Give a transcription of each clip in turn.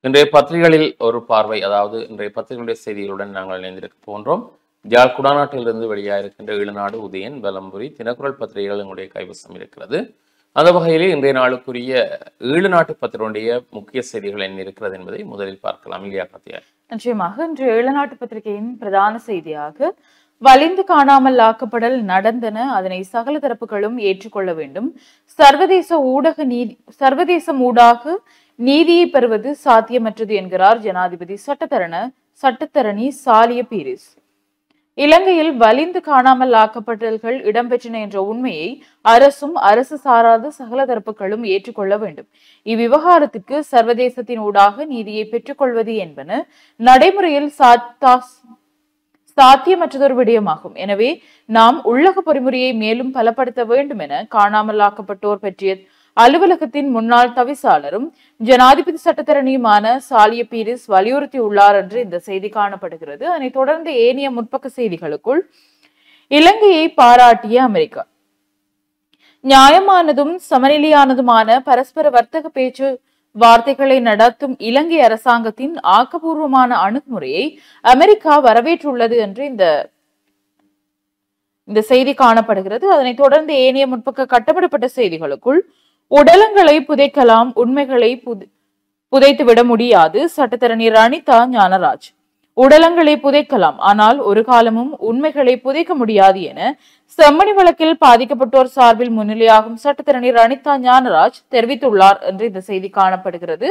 இன்றைய பத்திரிகைகளில் ஒரு பார்வை, அதாவது இன்றைய பத்திரிகைகளுடைய செய்திகளுடன் நாங்கள் இணைந்திருக்க போன்றோம். யாழ் குடாநாட்டிலிருந்து வெளியாயிருக்கின்ற ஈழநாடு, உதயன், வலம்புரி, தினக்குரல் பத்திரிகைகள் எங்களுடைய கைவசம் இருக்கிறது. அந்த வகையிலே இன்றைய நாளுக்குரிய ஈழநாட்டு பத்திரிகையுடைய முக்கிய செய்திகள் என்ன இருக்கிறது என்பதை முதலில் பார்க்கலாம். இல்லையா கத்தியா? நிச்சயமாக இன்று ஈழநாட்டு பத்திரிகையின் பிரதான செய்தியாக வலிந்து காணாமல் ஆக்கப்படல் நடந்தன, அதனை சகல தரப்புகளும் ஏற்றுக்கொள்ள வேண்டும். சர்வதேசம் ஊடாக நீதியை பெறுவது சாத்தியமற்றது என்கிறார் ஜனாதிபதி சட்டத்தரணி சாலிய பீரிஸ். இலங்கையில் வலிந்து காணாமல் ஆக்கப்பட்டல்கள் இடம்பெற்றன என்ற உண்மையை அரசும் அரசு சாராத சகல தரப்புகளும் ஏற்றுக்கொள்ள வேண்டும். இவ்விவகாரத்திற்கு சர்வதேசத்தின் ஊடாக நீதியை பெற்றுக்கொள்வது என்பன நடைமுறையில் சாத்தியமற்றதொரு விடயமாகும். எனவே நாம் உள்ளக பொறிமுறையை மேலும் பலப்படுத்த வேண்டும் என காணாமல் ஆக்கப்பட்டோர் பற்றிய அலுவலகத்தின் முன்னாள் தவிசாளரும் ஜனாதிபதி சட்டத்தரணியுமான சாலிய பீரிஸ் வலியுறுத்தியுள்ளார் என்று இந்த செய்தி காணப்படுகிறது. அதனைத் தொடர்ந்து ஏனைய முற்பக்க செய்திகளுக்குள் இலங்கையை பாராட்டிய அமெரிக்கா. நியாயமானதும் சமநிலையானதுமான பரஸ்பர வர்த்தக பேச்சு வார்த்தைகளை நடத்தும் இலங்கை அரசாங்கத்தின் ஆக்கப்பூர்வமான அணுகுமுறையை அமெரிக்கா வரவேற்றுள்ளது என்று இந்த செய்தி காணப்படுகிறது. அதனைத் தொடர்ந்து ஏனைய முற்பக்க கட்டப்படப்பட்ட செய்திகளுக்குள் உடலங்களை புதைக்கலாம், உண்மைகளை புதைத்து விட முடியாது. சட்டத்தரணி ரணிதா ஞானராஜ். உடலங்களை புதைக்கலாம், ஆனால் ஒரு காலமும் உண்மைகளை புதைக்க முடியாது என செம்மணி வழக்கில் பாதிக்கப்பட்டோர் சார்பில் முன்னிலையாகும் சட்டத்தரணி ரணிதா ஞானராஜ் தெரிவித்துள்ளார் என்று இந்த செய்தி காணப்படுகிறது.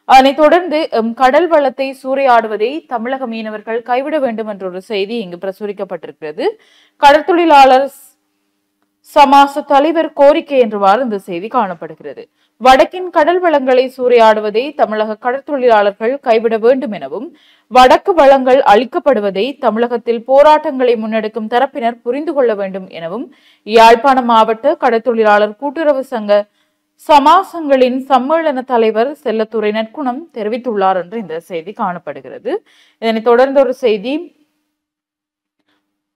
அதனைத் தொடர்ந்து கடல் வளத்தை சூறையாடுவதை தமிழக மீனவர்கள் கைவிட வேண்டும் என்ற ஒரு செய்தி இங்கு பிரசுரிக்கப்பட்டிருக்கிறது. கடற்தொழிலாளர் சமாச தலைவர் கோரிக்கை என்றவாறு இந்த செய்தி காணப்படுகிறது. வடக்கின் கடல் வளங்களை சூறையாடுவதை தமிழக கடற்தொழிலாளர்கள் கைவிட வேண்டும் எனவும், வடக்கு வளங்கள் அளிக்கப்படுவதை தமிழகத்தில் போராட்டங்களை முன்னெடுக்கும் தரப்பினர் புரிந்து கொள்ள வேண்டும் எனவும் யாழ்ப்பாண மாவட்ட கடற்தொழிலாளர் கூட்டுறவு சங்க சமாசங்களின் சம்மேளன தலைவர் செல்லத்துறை நற்குணம் தெரிவித்துள்ளார் என்று இந்த செய்தி காணப்படுகிறது. இதனைத் தொடர்ந்து ஒரு செய்தி,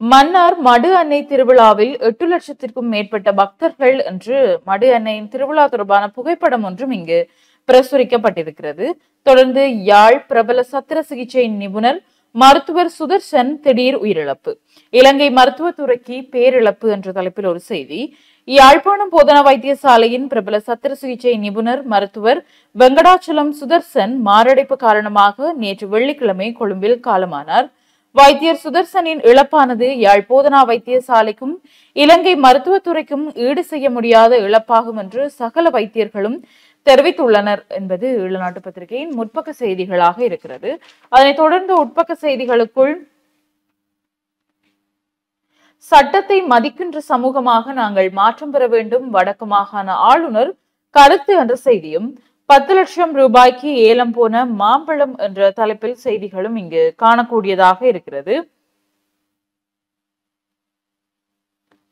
மன்னார் மடு அன்னை திருவிழாவில் 8 லட்சத்திற்கும் மேற்பட்ட பக்தர்கள் என்று மடு அன்னையின் திருவிழா தொடர்பான புகைப்படம் ஒன்றும் இங்கு பிரசுரிக்கப்பட்டிருக்கிறது. தொடர்ந்து யாழ் பிரபல சத்திர சிகிச்சை நிபுணர் மருத்துவர் சுதர்சன் திடீர் உயிரிழப்பு, இலங்கை மருத்துவத்துறைக்கு பேரிழப்பு என்ற தலைப்பில் ஒரு செய்தி. யாழ்ப்பாணம் போதனா வைத்தியசாலையின் பிரபல சத்திர சிகிச்சை நிபுணர் மருத்துவர் வெங்கடாச்சலம் சுதர்சன் மாரடைப்பு காரணமாக நேற்று வெள்ளிக்கிழமை கொழும்பில் காலமானார். வைத்தியர் சுதர்சனின் இழப்பானது யாழ் போதனா வைத்தியசாலைக்கும் இலங்கை மருத்துவத்துறைக்கும் ஈடு செய்ய முடியாத இழப்பாகும் என்று சகல வைத்தியர்களும் தெரிவித்துள்ளனர் என்பது ஈழநாட்டு பத்திரிகையின் முற்பக்க செய்திகளாக இருக்கிறது. அதனைத் தொடர்ந்து உட்பக்க செய்திகளுக்குள் சட்டத்தை மதிக்கின்ற சமூகமாக நாங்கள் மாற்றம் பெற வேண்டும், வடக்கு மாகாண ஆளுநர் கருத்து என்ற செய்தியும், 10 லட்சம் ரூபாய்க்கு ஏலம் போன மாம்பழம் என்ற தலைப்பில் செய்திகளும் இங்கு காணக்கூடியதாக இருக்கிறது.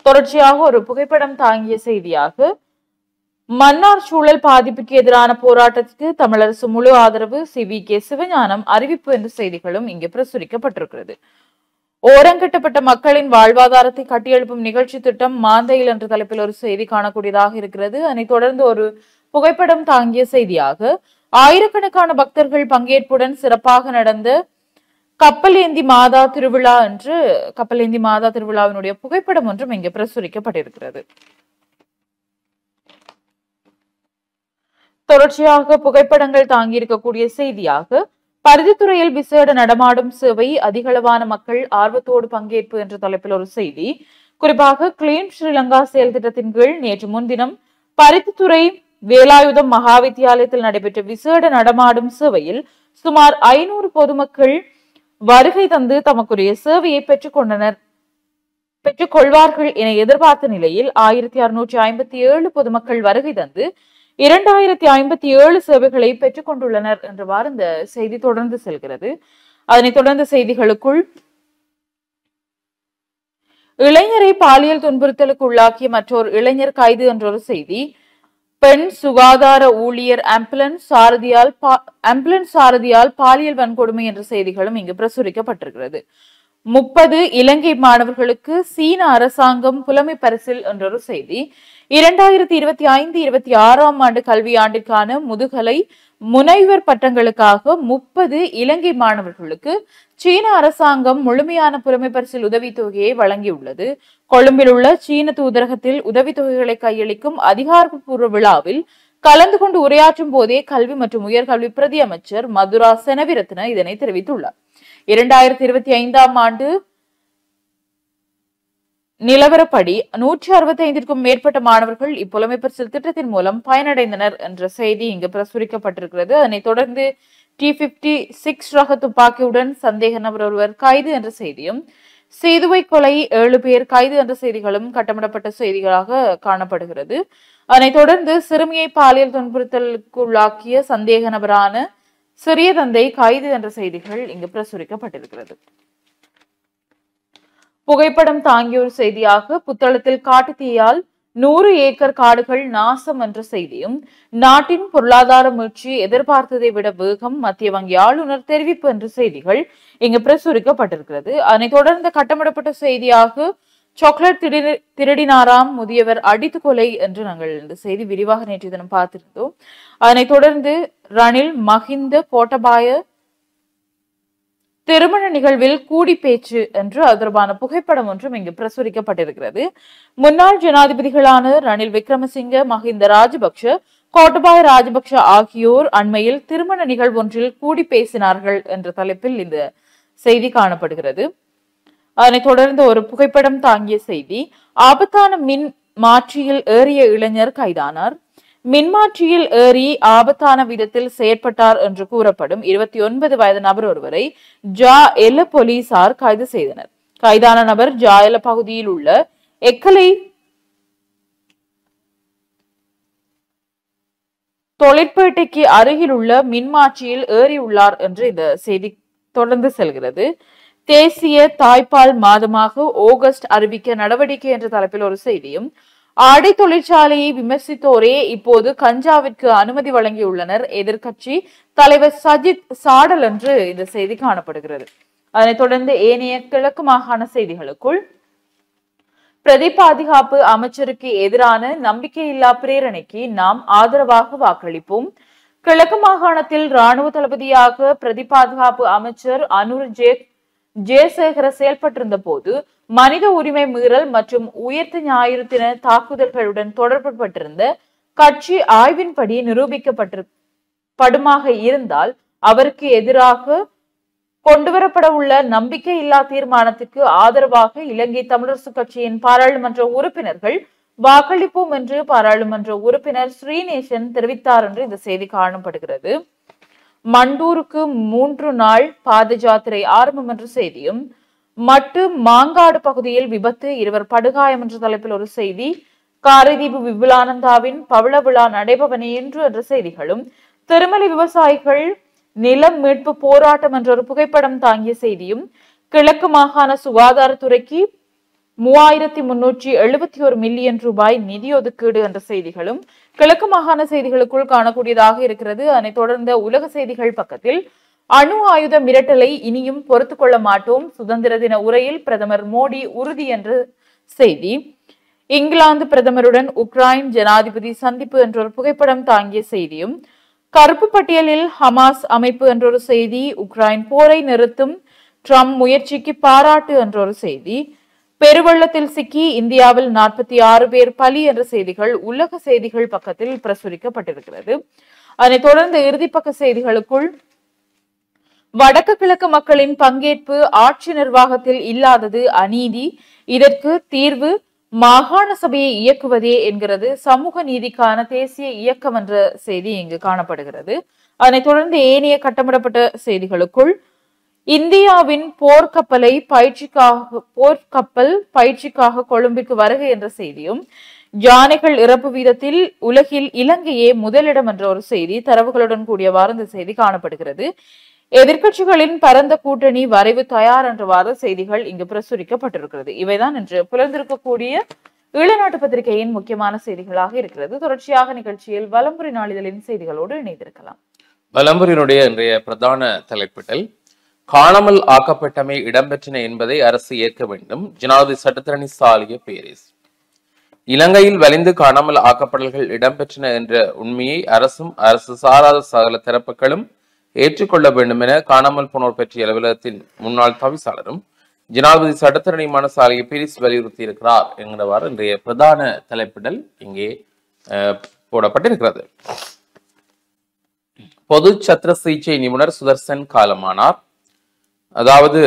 தொடர்ச்சியாக ஒரு புகைப்படம் தாங்கிய செய்தியாக, மன்னார் சூழல் பாதிப்புக்கு எதிரான போராட்டத்துக்கு தமிழரசு முழு ஆதரவு, CVK சிவஞானம் அறிவிப்பு என்ற செய்திகளும் இங்கு பிரசுரிக்கப்பட்டிருக்கிறது. ஓரங்கட்டப்பட்ட மக்களின் வாழ்வாதாரத்தை கட்டியெழுப்பும் நிகழ்ச்சி திட்டம் மாந்தையில் என்ற தலைப்பில் ஒரு செய்தி காணக்கூடியதாக இருக்கிறது. அதனைத் தொடர்ந்து ஒரு புகைப்படம் தாங்கிய செய்தியாக, ஆயிரக்கணக்கான பக்தர்கள் பங்கேற்புடன் சிறப்பாக நடந்த கப்பலேந்தி மாதா திருவிழா என்று கப்பலேந்தி மாதா திருவிழாவினுடைய புகைப்படம் ஒன்றும் இங்கு பிரசுரிக்கப்பட்டிருக்கிறது. தொடர்ச்சியாக புகைப்படங்கள் தாங்கியிருக்கக்கூடிய செய்தியாக, பருத்தித்துறையில் விசேட நடமாடும் சேவை, அதிகளவான மக்கள் ஆர்வத்தோடு பங்கேற்பு என்ற தலைப்பில் ஒரு செய்தி. குறிப்பாக கிளீன் ஸ்ரீலங்கா செயல் திட்டத்தின் கீழ் நேற்று முன்தினம் பருத்தித்துறை வேலாயுதம் மகாவித்தியாலயத்தில் நடைபெற்ற விசேட நடமாடும் சேவையில் சுமார் 500 பொதுமக்கள் வருகை தந்து தமக்குரிய சேவையை பெற்றுக்கொள்வார்கள் என எதிர்பார்த்த நிலையில் 1657 பொதுமக்கள் வருகை தந்து 2057 சேவைகளை பெற்றுக் கொண்டுள்ளனர் என்றவாறு இந்த செய்தி தொடர்ந்து செல்கிறது. அதனைத் தொடர்ந்து செய்திகளுக்குள், இளைஞரை பாலியல் துன்புறுத்தலுக்கு உள்ளாக்கிய மற்றொரு இளைஞர் கைது என்றொரு செய்தி. பெண் சுகாதார ஊழியர் ஆம்புலன்ஸ் சாரதியால் பாலியல் வன்கொடுமை என்ற செய்திகளும் இங்கு பிரசுரிக்கப்பட்டிருக்கிறது. 30 இலங்கை மாணவர்களுக்கு சீன அரசாங்கம் புலமை பரிசில் என்றொரு செய்தி. 2025-26 ஆண்டு கல்வியாண்டிற்கான முதுகலை முனைவர் பட்டங்களுக்காக 30 இலங்கை மாணவர்களுக்கு சீன அரசாங்கம் முழுமையான புலமை பரிசில் உதவித்தொகையை வழங்கியுள்ளது. கொழும்பில் உள்ள சீன தூதரகத்தில் உதவித்தொகைகளை கையளிக்கும் அதிகாரப்பூர்வ விழாவில் கலந்து கொண்டு உரையாற்றும் போதே கல்வி மற்றும் உயர்கல்வி பிரதி அமைச்சர் மதுரா செனவிரத்ன இதனை தெரிவித்துள்ளார். 2025ஆம் ஆண்டு நிலவரப்படி 165க்கும் மேற்பட்ட மாணவர்கள் இப்புலமை பரிசில் திட்டத்தின் மூலம் பயனடைந்தனர் என்ற செய்தி இங்கு பிரசுரிக்கப்பட்டிருக்கிறது. அதனைத் தொடர்ந்து T56 ரக துப்பாக்கியுடன் சந்தேக நபர் ஒருவர் கைது என்ற செய்தியும், சேதுவை கொலை 7 பேர் கைது என்ற செய்திகளும் கட்டமிடப்பட்ட செய்திகளாக காணப்படுகிறது. அதனைத் தொடர்ந்து சிறுமியை பாலியல் துன்புறுத்தலுக்குள்ளாக்கிய சந்தேக நபரான சிறிய தந்தை கைது என்ற செய்திகள் இங்கு பிரசுரிக்கப்பட்டிருக்கிறது. புகைப்படம் தாங்கிய ஒரு செய்தியாக புத்தளத்தில் காட்டுத்தீயால் 100 ஏக்கர் காடுகள் நாசம் என்ற செய்தியும், நாட்டின் பொருளாதார மீட்சி எதிர்பார்த்ததை விட வேகம், மத்திய வங்கி ஆளுநர் தெரிவிப்பு என்ற செய்திகள் இங்கு பிரசுரிக்கப்பட்டிருக்கிறது. அதனைத் தொடர்ந்து கட்டமிடப்பட்ட செய்தியாக சாக்லேட் திருடினாராம் முதியவர் அடித்து கொலை என்று நாங்கள் இந்த செய்தி விரிவாக நேற்று தினம் பார்த்திருந்தோம். அதனைத் தொடர்ந்து ரணில் மஹிந்த கோட்டபாய திருமண நிகழ்வில் கூடி பேச்சு என்று தொடர்பான புகைப்படம் ஒன்றும் இங்கு பிரசுரிக்கப்பட்டிருக்கிறது. முன்னாள் ஜனாதிபதிகளான ரணில் விக்ரமசிங்க, மஹிந்த ராஜபக்ஷ, கோட்டபாய ராஜபக்ஷ ஆகியோர் அண்மையில் திருமண நிகழ்வொன்றில் கூடி பேசினார்கள் என்ற தலைப்பில் இந்த செய்தி காணப்படுகிறது. அதனைத் தொடர்ந்து ஒரு புகைப்படம் தாங்கிய செய்தி, ஆபத்தான மின் மாற்றியில் ஏறிய இளைஞர் கைதானார். மின்மாற்றியில் ஏறி ஆபத்தான விதத்தில் செயற்பட்டார் என்று கூறப்படும் 29 வயது நபர் ஒருவரை ஜாஎல போலீசார் கைது செய்தனர். கைதான நபர் ஜாஎல பகுதியில் உள்ள எக்கலை தொழிற்பேட்டைக்கு அருகில் உள்ள மின்மாற்றியில் ஏறியுள்ளார் என்று இந்த செய்தி தொடர்ந்து செல்கிறது. தேசிய தாய்ப்பால் மாதமாக ஆகஸ்ட் அறிவிக்க நடவடிக்கை என்ற தலைப்பில் ஒரு செய்தியும், ஆடை தொழிற்சாலையை விமர்சித்தோரே இப்போது கஞ்சாவிற்கு அனுமதி வழங்கியுள்ளனர் எதிர்கட்சி தலைவர் சஜித் சாடல் என்று இந்த செய்தி காணப்படுகிறது. அதனைத் தொடர்ந்து ஏனைய கிழக்கு மாகாண செய்திகளுக்குள், பிரதி பாதுகாப்பு அமைச்சருக்கு எதிரான நம்பிக்கையில்லா பிரேரணைக்கு நாம் ஆதரவாக வாக்களிப்போம். கிழக்கு மாகாணத்தில் ராணுவ தளபதியாக பிரதி பாதுகாப்பு அமைச்சர் அனுர் ஜெயசேகர செயல்பட்டிருந்த போது மனித உரிமை மீறல் மற்றும் உயிர்த்த ஞாயிறு தின தாக்குதல்களுடன் தொடர்புபட்டிருந்த கட்சி ஆய்வின்படி நிரூபிக்கப்படுமாக இருந்தால் அவருக்கு எதிராக கொண்டுவரப்பட உள்ள நம்பிக்கையில்லா தீர்மானத்துக்கு ஆதரவாக இலங்கை தமிழரசு கட்சியின் பாராளுமன்ற உறுப்பினர்கள் வாக்களிப்போம் என்று பாராளுமன்ற உறுப்பினர் ஸ்ரீநேசன் தெரிவித்தார் என்று இந்த செய்தி காணப்படுகிறது. மண்டூருக்கு 3 நாள் பாத யாத்திரை ஆரம்பம் என்ற செய்தியும், மட்டு மாங்காடு பகுதியில் விபத்து, 2 படுகாயம் என்ற தலைப்பில் ஒரு செய்தி, காரைதீவு விபுலானந்தாவின் பவள விழா நடைபவனி என்று என்ற செய்திகளும், திருமலை விவசாயிகள் நிலம் மீட்பு போராட்டம் என்ற ஒரு புகைப்படம் தாங்கிய செய்தியும், கிழக்கு மாகாண சுகாதாரத்துறைக்கு 3371 மில்லியன் ரூபாய் நிதி ஒதுக்கீடு என்ற செய்திகளும் கிழக்கு மாகாண செய்திகளுக்குள் காணக்கூடியதாக இருக்கிறது. அதனைத் தொடர்ந்த உலக செய்திகள் பக்கத்தில், அணு ஆயுத மிரட்டலை இனியும் பொறுத்து கொள்ள மாட்டோம், சுதந்திர தின உரையில் பிரதமர் மோடி உறுதி என்ற செய்தி, இங்கிலாந்து பிரதமருடன் உக்ரைன் ஜனாதிபதி சந்திப்பு என்ற ஒரு புகைப்படம் தாங்கிய செய்தியும், கருப்பு பட்டியலில் ஹமாஸ் அமைப்பு என்ற ஒரு செய்தி, உக்ரைன் போரை நிறுத்தும் ட்ரம்ப் முயற்சிக்கு பாராட்டு என்ற ஒரு செய்தி, பெருவெள்ளத்தில் சிக்கி இந்தியாவில் 46 பேர் பலி என்ற செய்திகள் உலக செய்திகள் பக்கத்தில் பிரசுரிக்கப்பட்டிருக்கிறது. அதனைத் தொடர்ந்து இறுதிப்பக்க செய்திகளுக்குள், வடக்கு கிழக்கு மக்களின் பங்கேற்பு ஆட்சி நிர்வாகத்தில் இல்லாதது அநீதி, இதற்கு தீர்வு மாகாண சபையை இயக்குவதே என்கிறது சமூக நீதிக்கான தேசிய இயக்கம் என்ற செய்தி இங்கு காணப்படுகிறது. அதனைத் தொடர்ந்து ஏனைய கட்டமிடப்பட்ட செய்திகளுக்குள், இந்தியாவின் போர்க்கப்பல் பயிற்சிக்காக கொழும்பிற்கு வருகை என்ற செய்தியும், யானைகள் இறப்பு வீதத்தில் உலகில் இலங்கையே முதலிடம் என்ற ஒரு செய்தி தரவுகளுடன் கூடியவாறு இந்த செய்தி காணப்படுகிறது. எதிர்கட்சிகளின் பரந்த கூட்டணி வரைவு தயார் என்றவாறு செய்திகள் இங்கு பிரசுரிக்கப்பட்டிருக்கிறது. இவைதான் இன்று புலர்ந்திருக்கக்கூடிய ஈழநாட்டு பத்திரிகையின் முக்கியமான செய்திகளாக இருக்கிறது. தொடர்ச்சியாக நிகழ்ச்சியில் வலம்புரி நாளிதழின் செய்திகளோடு இணைந்திருக்கலாம். வலம்புரியினுடைய இன்றைய பிரதான தலைப்பிட்டல், காணாமல் ஆக்கப்பட்டமை இடம்பெற்றன என்பதை அரசு ஏற்க வேண்டும், ஜனாதிபதி சட்டத்தரணி சாலிய பேரிஸ். இலங்கையில் வலிந்து காணாமல் ஆக்கப்படல்கள் இடம்பெற்றன என்ற உண்மையை அரசும் அரசு சாராத சகல தரப்புகளும் ஏற்றுக்கொள்ள வேண்டும் என காணாமல் போனோர் பற்றிய அலுவலகத்தின் முன்னாள் தவிசாளரும் ஜனாதிபதி சட்டத்தரணி மனசாலையை பிரிஸ் வலியுறுத்தி இருக்கிறார் என்கிறவாறு இன்றைய பிரதான தலைப்பிடல் இங்கே போடப்பட்டிருக்கிறது. பொது சத்திர சிகிச்சை நிபுணர் சுதர்சன் காலமானார். அதாவது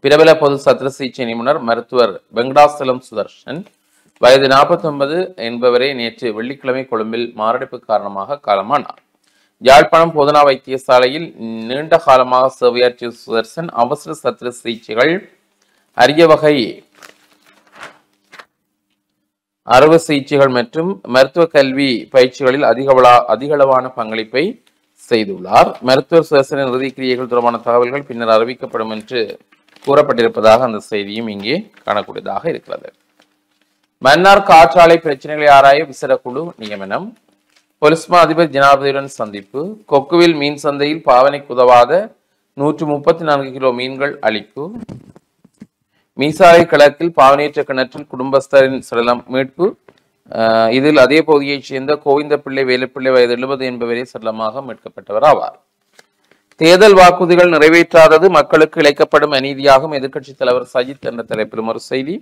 பிரபல பொது சத்திர சிகிச்சை நிபுணர் மருத்துவர் வெங்கடாசலம் சுதர்சன் வயது 49 என்பவரே நேற்று வெள்ளிக்கிழமை கொழும்பில் மாரடைப்பு காரணமாக காலமானார். யாழ்ப்பாணம் போதனா வைத்தியசாலையில் நீண்ட காலமாக சேவையாற்றிய சுதர்சன் அவசர சத்திர சிகிச்சைகள், அரிய வகை அறுவை சிகிச்சைகள் மற்றும் மருத்துவ கல்வி பயிற்சிகளில் அதிகளவான பங்களிப்பை செய்துள்ளார். மருத்துவர் சுதர்சனின் இறுதி கிரியைகள் தொடர்பான தகவல்கள் பின்னர் அறிவிக்கப்படும் என்று கூறப்பட்டிருப்பதாக அந்த செய்தியும் இங்கே காணக்கூடியதாக இருக்கிறது. மன்னார் காற்றாலை பிரச்சனைகளை ஆராய விசேட குழு நியமனம். பொலிஸ்மா அதிபர் ஜனாதிபதியுடன் சந்திப்பு. கொக்குவில் மீன் சந்தையில் பாவனைக்கு உதவாத 134 கிலோ மீன்கள் அளிப்பு. மீசாலை கிழக்கில் பாவனையற்ற கிணற்றில் குடும்பஸ்தரின் சடலம் மீட்பு. இதில் அதே பகுதியைச் சேர்ந்த கோவிந்த பிள்ளை வேலுப்பிள்ளை வயது 70 என்பவரே சடலமாக மீட்கப்பட்டவர் ஆவார். தேர்தல் வாக்குறுதிகள் நிறைவேற்றாதது மக்களுக்கு இழைக்கப்படும் அநீதியாகும் எதிர்க்கட்சித் தலைவர் சஜித் என்ற தலைப்பிலும் ஒரு செய்தி.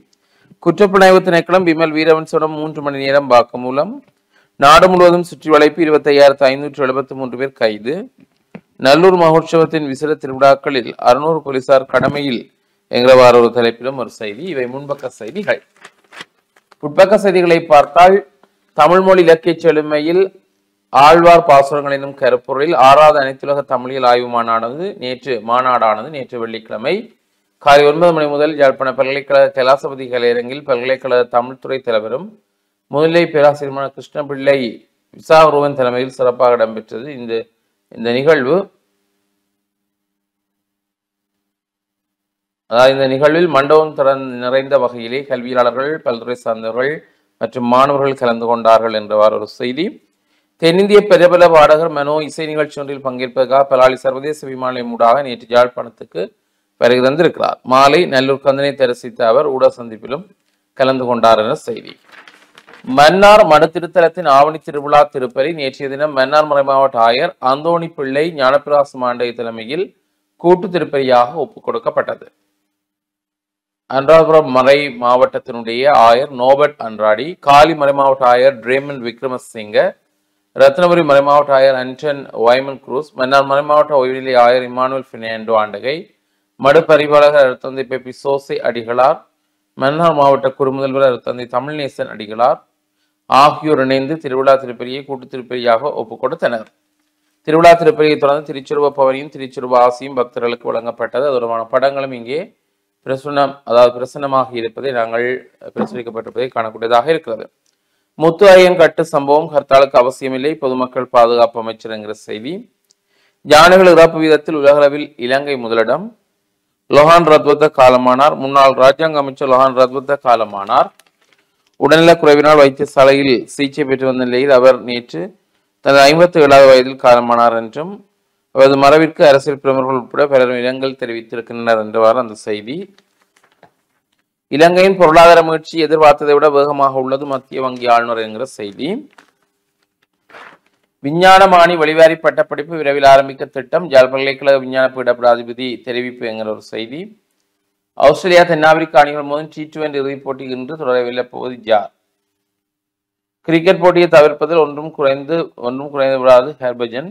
குற்றப்புலனாய்வு திணைக்களம் விமல் வீரவன்சனிடம் 3 மணி நேரம் வாக்குமூலம். நாடு முழுவதும் சுற்றி வளைப்பு 25,573 பேர் கைது. நல்லூர் மகோற்சவத்தின் விசேட திருவிழாக்களில் 600 போலீசார் கடமையில் என்கிறவாறு ஒரு தலைப்பிலும் ஒரு செய்தி. இவை முன்பக்க செய்திகள். உட்பக்க செய்திகளை பார்த்தால் தமிழ் மொழி இலக்கிய செழுமையில் ஆழ்வார் பாசுரங்கள் எனும் கருப்பொருளில் 6வது அனைத்துலக தமிழியல் ஆய்வு மாநாடானது நேற்று வெள்ளிக்கிழமை காலை 9 மணி முதல் யாழ்ப்பாண பல்கலைக்கழக கலாசபதி கலையரங்கில் பல்கலைக்கழக தமிழ்துறை தலைவரும் முன்னிலை பேராசிரியர் கிருஷ்ணபிள்ளை விசாகரோவன் தலைமையில் சிறப்பாக இடம்பெற்றது. இந்த நிகழ்வு இந்த நிகழ்வில் மண்டபம் நிறைந்த வகையிலே கல்வியாளர்கள், பல்துறை சார்ந்தவர்கள் மற்றும் மாணவர்கள் கலந்து கொண்டார்கள் என்றவாறு ஒரு செய்தி. தென்னிந்திய பிரபல பாடகர் மனோ இசை நிகழ்ச்சி ஒன்றில் பங்கேற்பதற்காக பலாலி சர்வதேச விமான நிலையம் ஊடாக நேற்று யாழ்ப்பாணத்துக்கு வருகை தந்திருக்கிறார். மாலை நல்லூர் கந்தனை தரிசித்த அவர் ஊடக சந்திப்பிலும் கலந்து கொண்டார் என செய்தி. மன்னார் மடுத்திருத்தலத்தின் ஆவணி திருவிழா திருப்பலி நேற்றைய தினம் மன்னார் மறைமாவட்ட ஆயர் அந்தோணி பிள்ளை ஞானப்பிரகாச மாண்டை தலைமையில் கூட்டு திருப்பலியாக ஒப்புக் கொடுக்கப்பட்டது. அன்றாபுரம் மறை மாவட்டத்தினுடைய ஆயர் நோபர்ட் அன்றாடி, காலி மறைமாவட்ட ஆயர் ட்ரேமன் விக்ரமசிங்க, ரத்னபுரி மறைமாவட்ட ஆயர் அன்டன் வைமன் குரூஸ், மன்னார் மறைமாவட்ட ஓய்வுநிலை ஆயர் இமானுவல் பினாண்டோ ஆண்டகை, மடு பரிபாலகர் அருத்தந்தை பெப்பி சோசை அடிகளார், மன்னார் மாவட்ட குறுமுதல்வர் அருத்தந்தை தமிழ்நேசன் அடிகளார் ஆகியோர் இணைந்து திருவிழா திருப்பலியை கூட்டு திருப்பலியாக ஒப்புக் கொடுத்தனர். திருவிழா திருப்பலியை தொடர்ந்து திருச்சுருவ பவனியும் திருச்சுருவ ஆசியும் பக்தர்களுக்கு வழங்கப்பட்டது. அதோடமான படங்களும் இங்கே பிரசன்னமாக இருப்பதை நாங்கள் பிரசுரிக்கப்பட்டிருப்பதை காணக்கூடியதாக இருக்கிறது. முத்து ஐயன் கட்டு சம்பவம் ஹர்த்தாலுக்கு அவசியமில்லை, பொதுமக்கள் பாதுகாப்பு அமைச்சர் என்கிற செய்தி. யானைகள் இறப்பு வீதத்தில் உலகளவில் இலங்கை முதலிடம். லொஹான் ரத்வத்த காலமானார். முன்னாள் ராஜாங்க அமைச்சர் லொஹான் ரத்வத்த காலமானார். உடல்நலக் குறைவினால் வைத்தியசாலையில் சிகிச்சை பெற்று வந்த நிலையில் அவர் நேற்று தனது 57வது வயதில் காலமானார் என்றும் அவரது மறைவிற்கு அரசியல் பிரமுகர்கள் உட்பட பலரும் இரங்கல் தெரிவித்திருக்கின்றனர் என்றவாறு அந்த செய்தி. இலங்கையின் பொருளாதார முயற்சி எதிர்பார்த்ததை விட வேகமாக உள்ளது மத்திய வங்கி ஆளுநர் என்கிற செய்தி. விஞ்ஞானமானி வழிவாரி பட்டப்படிப்பு விரைவில் ஆரம்பிக்க திட்டம், யாழ் பல்கலைக்கழக விஞ்ஞான பீடாதிபதி தெரிவிப்பு என்கிற ஒரு செய்தி. ஆஸ்திரேலியா தென்னாப்பிரிக்கா அணிகள் மோதும் T20 இறுதிப் போட்டி இன்று தொடரவில்லை போவது யார்? கிரிக்கெட் போட்டியை தவிர்ப்பதில் ஒன்றும் குறைந்து விடாது ஹர்பஜன்.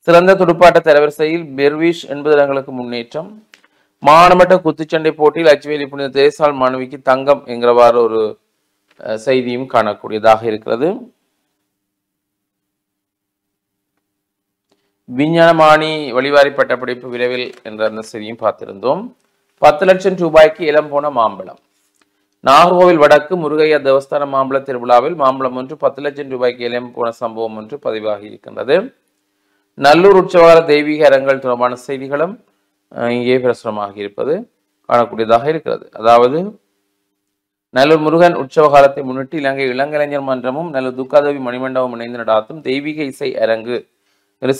சிறந்த துடுப்பாட்ட தரவரிசையில் பெர்விஷ் 80 இடங்களுக்கு முன்னேற்றம். மானமட்ட குத்துச்சண்டை போட்டியில் அச்சுவேலி புனித தேசால் மாணவிக்கு தங்கம் என்கிறவாறு ஒரு செய்தியும் காணக்கூடியதாக இருக்கிறது. விஞ்ஞானமானி வழிவாரி பட்டப்படிப்பு விரைவில் என்ற அந்த செய்தியும் பார்த்திருந்தோம். 10 லட்சம் ரூபாய்க்கு இளம் போன மாம்பழம். நாகர்கோவில் வடக்கு முருகையா தேவஸ்தான மாம்பழ திருவிழாவில் மாம்பழம் ஒன்று 10 லட்சம் ரூபாய்க்கு இளம் போன சம்பவம் ஒன்று பதிவாகி இருக்கின்றது. நல்லூர் உற்சவகால தெய்வீக அரங்கள் தொடர்பான செய்திகளும் இங்கே பிரசுரமாக இருப்பது காணக்கூடியதாக இருக்கிறது. அதாவது நல்லூர் முருகன் உற்சவ காலத்தை முன்னிட்டு இலங்கை இளங்கலைஞர் மன்றமும் நல்லூர் துக்காதேவி மணிமண்டபம் இணைந்து நடாத்தும் தெய்வீக இசை அரங்கு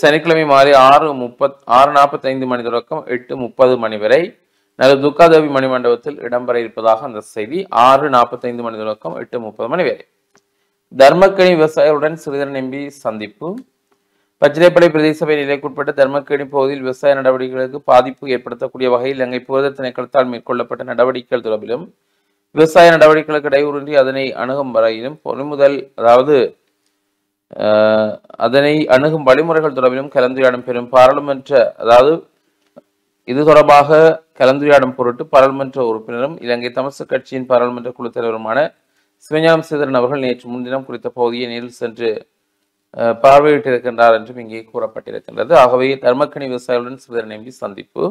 சனிக்கிழமை மாலை 6:45 மணி தொடக்கம் 8:30 மணி வரை நல்ல துக்காதேவி மணிமண்டபத்தில் இடம்பெற இருப்பதாக அந்த செய்தி. 6:45 மணி தொடக்கம் 8:30 மணி வரை. தர்மக்கேணி விவசாயிகளுடன் ஸ்ரீதரன் எம்பி சந்திப்பு. பச்சிலைப்படை பிரதேச சபை நிலைக்குட்பட்ட தர்மக்கேணி பகுதியில் விவசாய நடவடிக்கைகளுக்கு பாதிப்பு ஏற்படுத்தக்கூடிய வகையில் இலங்கை புரத திணைக்களத்தால் மேற்கொள்ளப்பட்ட நடவடிக்கைகள் தொடர்பிலும் விவசாய நடவடிக்கைகளுக்கு இடையூறின்றி அதனை அணுகும் வரையிலும் பொறிமுதல் அதனை அணுகும் வழிமுறைகள் தொடர்பிலும் கலந்துரையாடும் பெறும் பாராளுமன்ற இது தொடர்பாக கலந்துரையாடும் பொருட்டு பாராளுமன்ற உறுப்பினரும் இலங்கை தமிழ் கட்சியின் பாராளுமன்ற குழு தலைவருமான சிவஞானம் ஸ்ரீதரன் அவர்கள் நேற்று முன்தினம் குறித்த பகுதியை நேரில் சென்று பார்வையிட்டிருக்கின்றார் என்றும் இங்கே கூறப்பட்டிருக்கின்றது. ஆகவே தர்மக்கேணி விவசாயிகளுடன் ஸ்ரீதரன் எம்பி சந்திப்பு.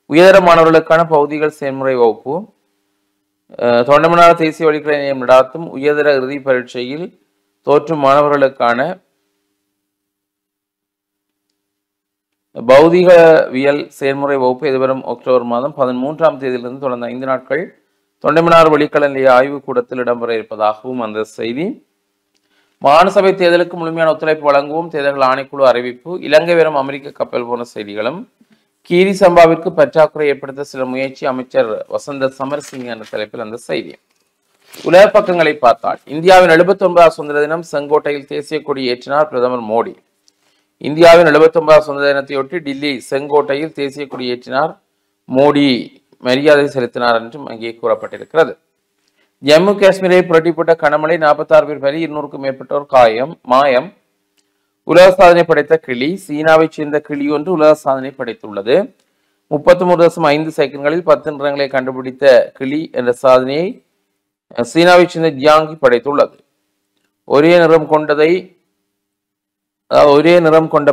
உயர்தர மாணவர்களுக்கான பகுதிகள் செயல்முறை வகுப்பு. தொண்டமனார் தேசிய வழிகளை நிலையம் நடாத்தும் உயர்தர இறுதி பரீட்சையில் தோற்றும் மாணவர்களுக்கான பௌதிகவியல் செயல்முறை வகுப்பு எதிர்வரும் அக்டோபர் மாதம் 13ஆம் தேதியிலிருந்து தொடர்ந்த 5 நாட்கள் தொண்டமனார் வழிகள நிலைய ஆய்வு கூடத்தில் இடம்பெற இருப்பதாகவும் அந்த செய்தி. மாகாணசபை தேர்தலுக்கு முழுமையான ஒத்துழைப்பு வழங்கவும் தேர்தல்கள் ஆணைக்குழு அறிவிப்பு. இலங்கை வரும் அமெரிக்க கப்பல் போன செய்திகளும். கீரி சம்பாவிற்கு பற்றாக்குறை ஏற்படுத்த சில முயற்சி அமைச்சர் வசந்த சமரசிங்க என்ற தலைப்பில் அந்த செய்தி. உலக பக்கங்களை பார்த்தால் இந்தியாவின் 79வது சுதந்திர தினம் செங்கோட்டையில் தேசிய கொடி ஏற்றினார் பிரதமர் மோடி. இந்தியாவின் 79வது சுதந்திர தினத்தையொட்டி டில்லி செங்கோட்டையில் தேசிய கொடி ஏற்றினார் மோடி மரியாதை செலுத்தினார் என்றும் அங்கே கூறப்பட்டிருக்கிறது. ஜம்மு காஷ்மீரை புரட்டிப்பட்ட கனமழை 46 பேர் பலி 200க்கும் மேற்பட்டோர் மாயம். உலக சாதனை படைத்த கிளி. சீனாவைச் சேர்ந்த கிளி ஒன்று உலக சாதனை படைத்துள்ளது. 33.5 செகண்ட்களில் 10 நிறங்களை கண்டுபிடித்த கிளி என்ற சாதனையை சீனாவைச் சேர்ந்த ஜியாங்கி படைத்துள்ளது. ஒரே நிறம் கொண்ட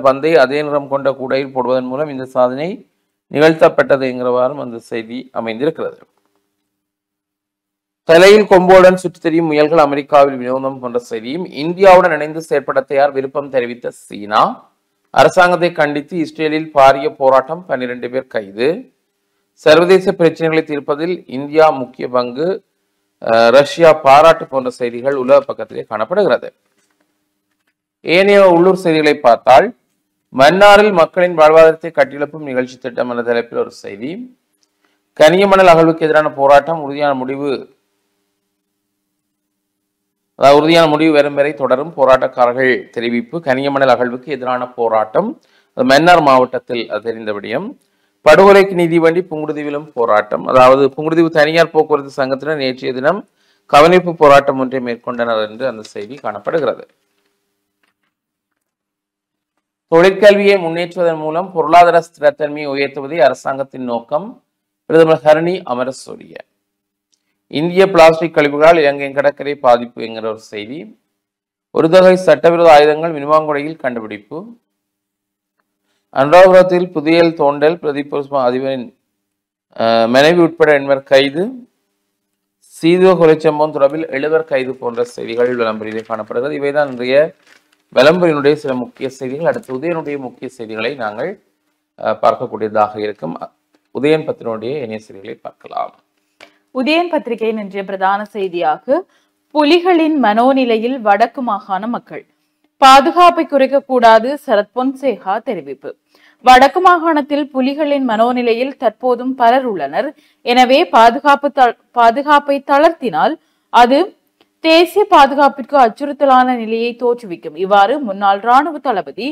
பந்தை அதே நிறம் கொண்ட கூடையில் போடுவதன் மூலம் இந்த சாதனை நிகழ்த்தப்பட்டது என்கிறவாறும் அந்த செய்தி அமைந்திருக்கிறது. தலையில் கொம்போடன் சுற்றித் திரியும் முயல்கள் அமெரிக்காவில் வினோதம் போன்ற செய்தியும். இந்தியாவுடன் இணைந்து செயற்பட தயார் விருப்பம் தெரிவித்த சீனா. அரசாங்கத்தை கண்டித்து இஸ்ரேலில் பாரிய போராட்டம் 12 பேர் கைது. சர்வதேச பிரச்சனைகளை தீர்ப்பதில் இந்தியா முக்கிய பங்கு. ரஷ்யா பாராட்டு போன்ற செய்திகள் உலக பக்கத்திலே காணப்படுகிறது. ஏனைய உள்ளூர் செய்திகளை பார்த்தால் மன்னாரில் மக்களின் வாழ்வாதாரத்தை கட்டியெழுப்பும் நிகழ்ச்சி திட்டம் என்ற தலைப்பில் ஒரு செய்தி. கனியமணல் அகழ்வுக்கு எதிரான போராட்டம் உறுதியான முடிவு வரும் வரை தொடரும் போராட்டக்காரர்கள் தெரிவிப்பு. கனியமணல் அகழ்வுக்கு எதிரான போராட்டம் மன்னார் மாவட்டத்தில் தெரிந்த விடயம். படுகொலைக்கு நீதி வேண்டி புங்குடுதீவிலும் போராட்டம். புங்குடுதீவு தனியார் போக்குவரத்து சங்கத்தினர் நேற்றைய தினம் கவனிப்பு போராட்டம் ஒன்றை மேற்கொண்டனர் என்று அந்த செய்தி காணப்படுகிறது. தொழிற்கல்வியை முன்னேற்றுவதன் மூலம் பொருளாதார ஸ்திரத்தன்மையை உயர்த்துவதே அரசாங்கத்தின் நோக்கம். பிரதமர் ஹரணி அமரசூரிய. இந்திய பிளாஸ்டிக் கழிவுகளால் இலங்கையின் கடற்கரை பாதிப்பு என்கிற ஒரு செய்தி. ஒரு தொகை சட்டவிரோத ஆயுதங்கள் மினுவாங்குடையில் கண்டுபிடிப்பு. அனுராதபுரத்தில் புதியல் தோண்டல் பிரதீப் அதிபரின் மனைவி உட்பட 8 கைது. சீதுவ கொலை சம்பவம் தொடர்பில் 7 கைது போன்ற செய்திகள் விளம்பரிலே காணப்படுகிறது. இவைதான் இன்றைய விளம்பரினுடைய சில முக்கிய செய்திகள். அடுத்து உதயனுடைய முக்கிய செய்திகளை நாங்கள் பார்க்கக்கூடியதாக இருக்கும். உதயன் பத்திரிகையுடைய இணைய செய்திகளை பார்க்கலாம். உதயன் பத்திரிகையின் இன்றைய பிரதான செய்தியாக புலிகளின் மனோநிலையில் வடக்கு மாகாண மக்கள் பாதுகாப்பை குறைக்கக்கூடாது சரத் பொன்சேகா தெரிவிப்பு. வடக்கு மாகாணத்தில் புலிகளின் மனோநிலையில் தற்போதும் பலர் உள்ளனர். எனவே பாதுகாப்பை தளர்த்தினால் அது தேசிய பாதுகாப்பிற்கு அச்சுறுத்தலான நிலையை தோற்றுவிக்கும். இவ்வாறு முன்னாள் இராணுவ தளபதி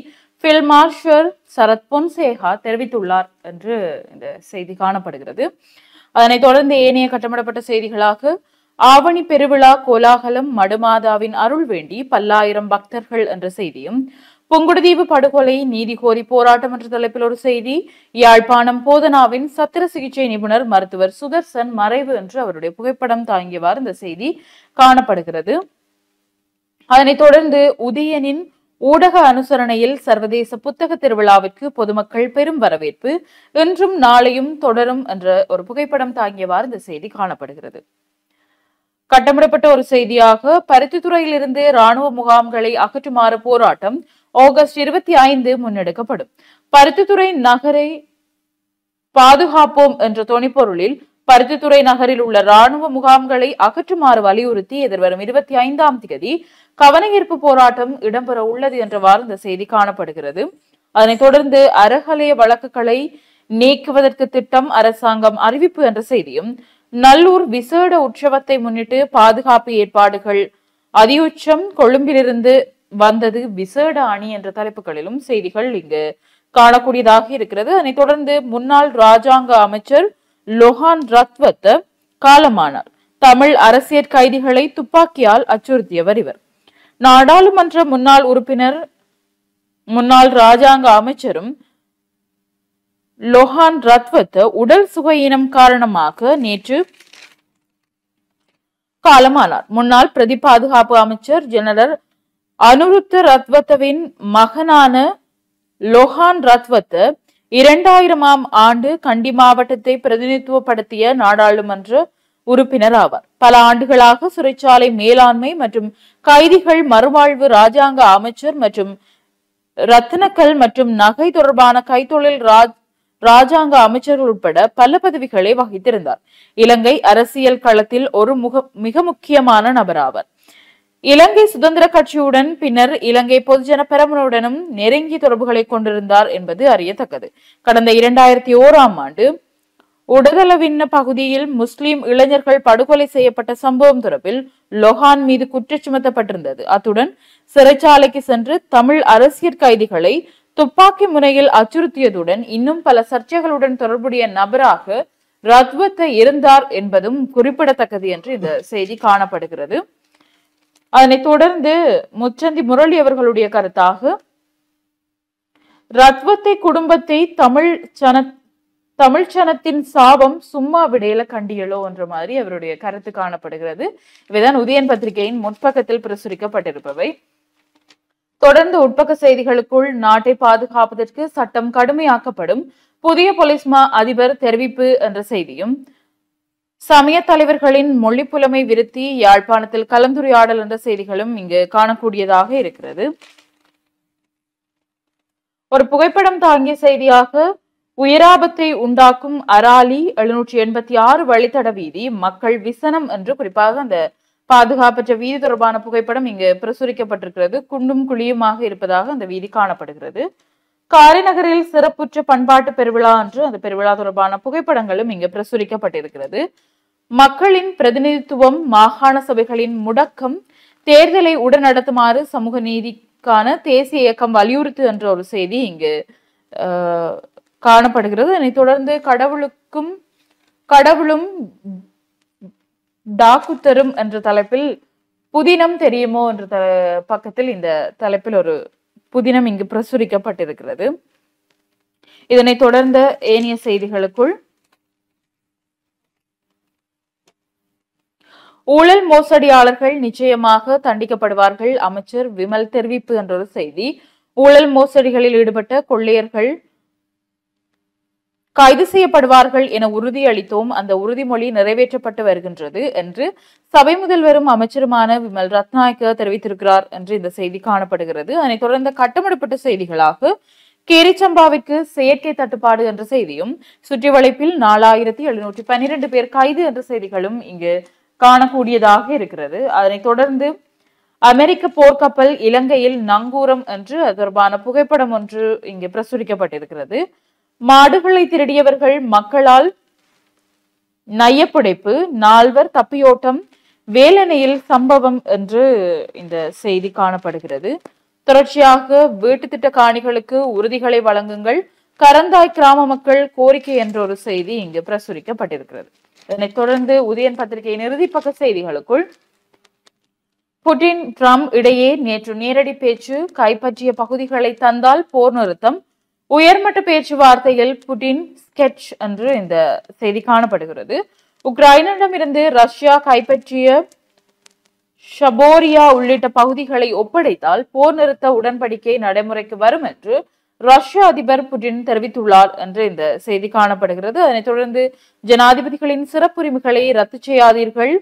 ஃபீல்ட் மார்ஷல் சரத் பொன்சேகா தெரிவித்துள்ளார் என்று இந்த செய்தி காணப்படுகிறது. அதனைத் தொடர்ந்து ஏனைய கட்டமிடப்பட்ட செய்திகளாக ஆவணி பெருவிழா கோலாகலம் மடுமாதாவின் அருள் வேண்டி பல்லாயிரம் பக்தர்கள் என்ற செய்தியும், புங்குடுதீவு படுகொலை நீதி கோரி போராட்டம் என்ற தலைப்பில் ஒரு செய்தி, யாழ்ப்பாணம் போதனாவின் சத்திர சிகிச்சை நிபுணர் மருத்துவர் சுதர்சன் மறைவு என்று அவருடைய புகைப்படம் தாங்கியவாறு இந்த செய்தி காணப்படுகிறது. அதனைத் தொடர்ந்து உதயனின் ஊடக அனுசரணையில் சர்வதேச புத்தக திருவிழாவிற்கு பொதுமக்கள் பெரும் வரவேற்பு இன்றும் நாளையும் தொடரும் என்ற ஒரு புகைப்படம் தாங்கியவாறு இந்த செய்தி காணப்படுகிறது. கட்டமிடப்பட்ட ஒரு செய்தியாக பருத்தித்துறையிலிருந்து இராணுவ முகாம்களை அகற்றுமாறு போராட்டம் ஆகஸ்ட் 25 முன்னெடுக்கப்படும். பருத்தித்துறை நகரை பாதுகாப்போம் என்ற தொனிப்பொருளில் பருத்தித்துறை நகரில் உள்ள இராணுவ முகாம்களை அகற்றுமாறு வலியுறுத்தி எதிர்வரும் 25ஆம் தேதி கவனஈர்ப்பு போராட்டம் இடம்பெற உள்ளது என்றவாறு இந்த செய்தி காணப்படுகிறது. அதனைத் தொடர்ந்து அறகலைய வழக்குகளை நீக்குவதற்கு திட்டம் அரசாங்கம் அறிவிப்பு என்ற செய்தியும், நல்லூர் விசேட உற்சவத்தை முன்னிட்டு பாதுகாப்பு ஏற்பாடுகள் அதியுச்சம், கொழும்பிலிருந்து வந்தது விசேட அணி என்ற தலைப்புகளிலும் செய்திகள் இங்கு காணக்கூடியதாக இருக்கிறது. அதனைத் தொடர்ந்து முன்னாள் ராஜாங்க அமைச்சர் லொஹான் ரத்வத் காலமானார். தமிழ் அரசியல் கைதிகளை துப்பாக்கியால் அச்சுறுத்தியவர் இவர். நாடாளுமன்ற முன்னாள் உறுப்பினர், முன்னாள் ராஜாங்க அமைச்சரும் லொஹான் ரத்வத் உடல் சுகையினம் காரணமாக நேற்று காலமானார். முன்னாள் பிரதி பாதுகாப்பு அமைச்சர் ஜெனரல் அனுருத்த ரத்வத்தவின் மகனான லொஹான் ரத்வத் 2000ஆம் ஆண்டு கண்டி மாவட்டத்தை பிரதிநிதித்துவப்படுத்திய நாடாளுமன்ற உறுப்பினர் ஆவார். பல ஆண்டுகளாக சிறைச்சாலை மேலாண்மை மற்றும் கைதிகள் மறுவாழ்வு ராஜாங்க அமைச்சர் மற்றும் ரத்தினக்கல் மற்றும் நகை தொடர்பான கைத்தொழில் ராஜாங்க அமைச்சர்கள் உட்பட பல பதவிகளை வகித்திருந்தார். இலங்கை அரசியல் களத்தில் ஒரு மிக முக்கியமான நபராவார். இலங்கை சுதந்திர கட்சியுடன் பின்னர் இலங்கை பொதுஜன பெரமுனுடனும் நெருங்கிய தொடர்புகளை கொண்டிருந்தார் என்பது அறியத்தக்கது. கடந்த 2001ஆம் ஆண்டு உடதளவின்ன பகுதியில் முஸ்லிம் இளைஞர்கள் படுகொலை செய்யப்பட்ட சம்பவம் தொடர்பில் லொஹான் மீது குற்றம் சுமத்தப்பட்டிருந்தது. அத்துடன் சிறைச்சாலைக்கு சென்று தமிழ் அரசியல் கைதிகளை துப்பாக்கி முனையில் அச்சுறுத்தியதுடன் இன்னும் பல சர்ச்சைகளுடன் தொடர்புடைய நபராக ரத்வத் இருந்தார் என்பதும் குறிப்பிடத்தக்கது என்று இந்த செய்தி காணப்படுகிறது. அதனைத் தொடர்ந்து முச்சந்தி முரளி அவர்களுடைய கருத்தாக, ரத்வத்தை குடும்பத்தை தமிழ் சனத்தின் சாபம் சும்மா விடையில கண்டியலோ என்ற மாதிரி அவருடைய கருத்து காணப்படுகிறது. இவைதான் உதயன் பத்திரிகையின் முற்பக்கத்தில் பிரசுரிக்கப்பட்டிருப்பவை. தொடர்ந்து உட்பக்க செய்திகளுக்குள், நாட்டை பாதுகாப்பதற்கு சட்டம் கடுமையாக்கப்படும், புதிய போலீஸ் மா அதிபர் தெரிவிப்பு என்ற செய்தியும், சமய தலைவர்களின் மொழி புலமை விருத்தி யாழ்ப்பாணத்தில் கலந்துரையாடல் என்ற செய்திகளும் இங்கு காணக்கூடியதாக இருக்கிறது. ஒரு புகைப்படம் தாங்கிய செய்தியாக, உயிராபத்தை உண்டாக்கும் அராலி 786 வழித்தட வீதி மக்கள் விசனம் என்று குறிப்பாக அந்த பாதுகாப்பற்ற வீதி தொடர்பான புகைப்படம் இங்கு பிரசுரிக்கப்பட்டிருக்கிறது. குண்டும் குழியுமாக இருப்பதாக அந்த வீதி காணப்படுகிறது. காரைநகரில் சிறப்புற்ற பண்பாட்டு பெருவிழா என்று அந்த பெருவிழா தொடர்பான புகைப்படங்களும் இங்கு பிரசுரிக்கப்பட்டிருக்கிறது. மக்களின் பிரதிநிதித்துவம், மாகாண சபைகளின் முடக்கம், தேர்தலை உடன் நடத்துமாறு சமூக நீதிக்கான தேசிய இயக்கம் வலியுறுத்து என்ற ஒரு செய்தி இங்கு காணப்படுகிறது. அதனைத் தொடர்ந்து கடவுளும் டாக்குத்தரும் என்ற தலைப்பில் புதினம் தெரியுமோ என்ற பக்கத்தில் இந்த தலைப்பில் ஒரு புதினம் இங்கு பிரசுரிக்கப்பட்டிருக்கிறது. இதனைத் தொடர்ந்த ஏனைய செய்திகளுக்குள், ஊழல் மோசடியாளர்கள் நிச்சயமாக தண்டிக்கப்படுவார்கள், அமைச்சர் விமல் தெரிவிப்பு என்ற ஒரு செய்தி. ஊழல் மோசடிகளில் ஈடுபட்ட கொள்ளையர்கள் கைது செய்யப்படுவார்கள் என உறுதியளித்தோம், அந்த உறுதிமொழி நிறைவேற்றப்பட்டு வருகின்றது என்று சபை முதல்வரும் அமைச்சருமான விமல் ரத்நாயக்க தெரிவித்திருக்கிறார் என்று இந்த செய்தி காணப்படுகிறது. அதனைத் தொடர்ந்த கட்டமிடப்பட்ட செய்திகளாக, கேரிச்சம்பாவிற்கு செயற்கை தட்டுப்பாடு என்ற செய்தியும், சுற்றி வளைப்பில் 4712 பேர் கைது என்ற செய்திகளும் இங்கு காணக்கூடியதாக இருக்கிறது. அதனைத் தொடர்ந்து அமெரிக்க போர்க்கப்பல் இலங்கையில் நங்கூரம் என்று அது தொடர்பான புகைப்படம் ஒன்று இங்கு பிரசுரிக்கப்பட்டிருக்கிறது. மாடுகளை திருடியவர்கள் மக்களால் நையப்புடைப்பு, 4 தப்பியோட்டம், வேலனையில் சம்பவம் என்று இந்த செய்தி காணப்படுகிறது. தொடர்ச்சியாக, வீட்டு திட்ட காணிகளுக்கு உறுதிகளை வழங்குங்கள், கரந்தாய் கிராம மக்கள் கோரிக்கை என்ற ஒரு செய்தி இங்கு பிரசுரிக்கப்பட்டிருக்கிறது. இதனைத் தொடர்ந்து உதயன் பத்திரிகையின் இறுதிப்பக்க செய்திகளுக்குள், புட்டின் ட்ரம்ப் இடையே நேற்று நேரடி பேச்சு, கைப்பற்றிய பகுதிகளை தந்தால் போர் நிறுத்தம், உயர்மட்ட பேச்சுவார்த்தையில் புட்டின் ஸ்கெட்ச் என்று இந்த செய்தி காணப்படுகிறது. உக்ரைனிடமிருந்து ரஷ்யா கைப்பற்றிய ஷபோரியா உள்ளிட்ட பகுதிகளை ஒப்படைத்தால் போர் நிறுத்த உடன்படிக்கை நடைமுறைக்கு வரும் என்று ரஷ்ய அதிபர் புட்டின் தெரிவித்துள்ளார் என்று இந்த செய்தி காணப்படுகிறது. அதனைத் தொடர்ந்து, ஜனாதிபதிகளின் சிறப்புரிமைகளை ரத்து செய்யாதீர்கள்,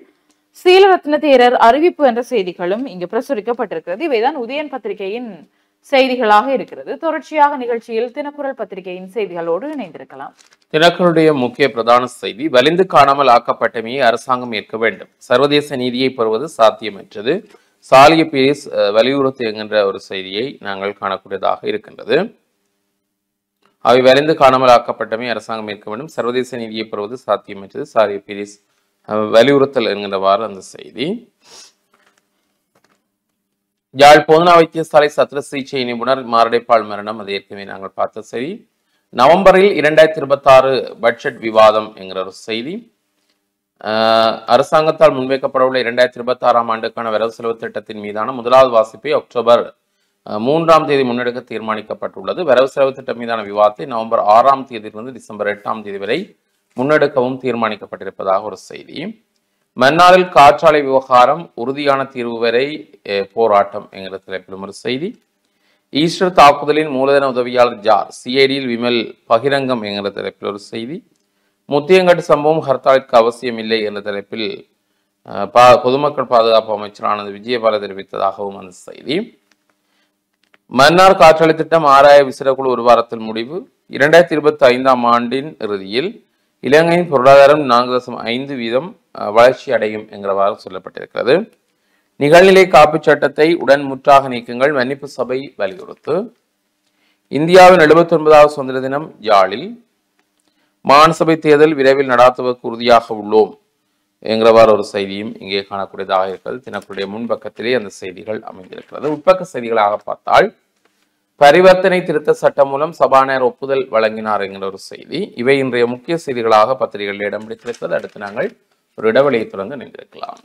சீலரத்ன தேரர் அறிவிப்பு என்ற செய்திகளும் இங்கு பிரசுரிக்கப்பட்டிருக்கிறது. இவைதான் உதயன் பத்திரிகையின் செய்திகளாக இருக்கிறது. தொடர்ச்சியாக நிகழ்ச்சியில் தினக்குரல் பத்திரிகையின் செய்திகளோடு இணைந்திருக்கலாம். தினக்குரலுடைய முக்கிய பிரதான செய்தி, வலிந்து காணாமல் ஆக்கப்பட்டமையை அரசாங்கம் ஏற்க வேண்டும், சர்வதேச நீதியை பெறுவது சாத்தியமற்றது, சாலிய பீரிஸ் வலியுறுத்துகின்ற ஒரு செய்தியை நாங்கள் காணக்கூடியதாக இருக்கின்றது. அவை வரைந்து காணாமல் ஆக்கப்பட்டமை அரசாங்கம் ஏற்க வேண்டும். சர்வதேச நீதியை பெறுவது சாத்தியமற்றது. சாரி பீரிஸ் வலியுறுத்தல் என்கின்றவாறு அந்த செய்தி. யாழ் போதனா வைத்தியசாலை சத்திர சிகிச்சை நிபுணர் மாரடைப்பால் மரணம். அது ஏற்கனவே நாங்கள் பார்த்த செய்தி. நவம்பரில் 2026 பட்ஜெட் விவாதம் என்கிற ஒரு செய்தி. அரசாங்கத்தால் முன்வைக்கப்படவுள்ள 2026ஆம் ஆண்டுக்கான வரவு செலவு திட்டத்தின் மீதான முதலாவது வாசிப்பை அக்டோபர் 3ஆம் தேதி முன்னெடுக்க தீர்மானிக்கப்பட்டுள்ளது. வரவு செலவு திட்டம் மீதான விவாதத்தை நவம்பர் 6ஆம் தேதியிலிருந்து டிசம்பர் 8ஆம் தேதி வரை முன்னெடுக்கவும் தீர்மானிக்கப்பட்டிருப்பதாக ஒரு செய்தி. மன்னாரில் காற்றாலை விவகாரம் உறுதியான தீர்வு வரை போராட்டம் என்கிற தலைப்பிலும் ஒரு செய்தி. ஈஸ்டர் தாக்குதலின் மூலதன உதவியாளர் ஜார், சிஐடியில் விமல் பகிரங்கம் என்கிற தலைப்பில் ஒரு செய்தி. முத்தியங்கட்டு சம்பவம் ஹர்த்தாலிற்கு அவசியம் இல்லை என்ற தலைப்பில் பொதுமக்கள் பாதுகாப்பு அமைச்சர் ஆனந்த் விஜயபால தெரிவித்ததாகவும் அந்த செய்தி. மன்னார் காற்றாலை திட்டம் ஆராய விசேட குழு ஒரு வாரத்தில் முடிவு. 2025ஆம் ஆண்டின் இறுதியில் இலங்கையின் பொருளாதாரம் 4.5% வளர்ச்சி அடையும் என்கிறவாறு சொல்லப்பட்டிருக்கிறது. நிகழ்நிலை காப்புச் சட்டத்தை உடன் முற்றாக நீக்குங்கள், மன்னிப்பு சபை வலியுறுத்து. இந்தியாவின் 79வது சுதந்திர தினம் யாழில். மாநிலசபை தேர்தல் விரைவில் நடாத்துவதற்கு உறுதியாக உள்ளோம் என்கிறவாறு ஒரு செய்தியும் இங்கே காணக்கூடியதாக இருக்கிறது. தினக்குடைய முன்பக்கத்திலே அந்த செய்திகள் அமைந்திருக்கிறது. உட்பக்க செய்திகளாக பார்த்தால், பரிவர்த்தனை திருத்த சட்டம் மூலம் சபாநாயகர் ஒப்புதல் வழங்கினார் என்கிற ஒரு செய்தி. இவை இன்றைய முக்கிய செய்திகளாக பத்திரிகைகளில் இடம் பிடித்திருக்கிறது. அடுத்து நாங்கள் ஒரு இடைவெளியை தொடர்ந்து நின்றிருக்கலாம்.